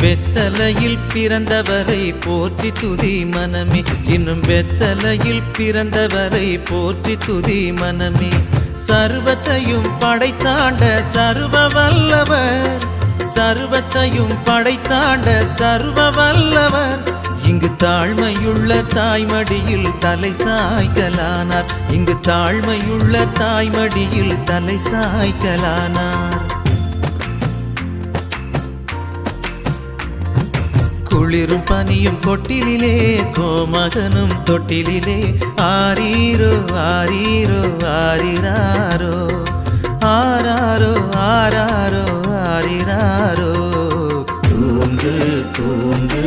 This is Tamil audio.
வெத்தலையில் பிறந்தவரை போற்றி துதி மனமே, இன்னும் வெத்தலையில் பிறந்தவரை போற்றி துதி மனமே. சர்வத்தையும் படைத்தாண்ட சர்வ வல்லவர், சர்வத்தையும் படைத்தாண்ட சர்வ வல்லவர், இங்கு தாழ்மையுள்ள தாய்மடியில் தலை சாய்க்கலானார், இங்கு தாழ்மையுள்ள தாய்மடியில் தலை சாய்க்கலானார். குளிரும் பனியும் கொட்டிலே, கோமகனும் தொட்டிலே, ஆரீரோ ஆரீரோ ஆரிராரோ, ஆராரோ ஆராரோ ஆரிராரோ. தூங்கு தூங்கு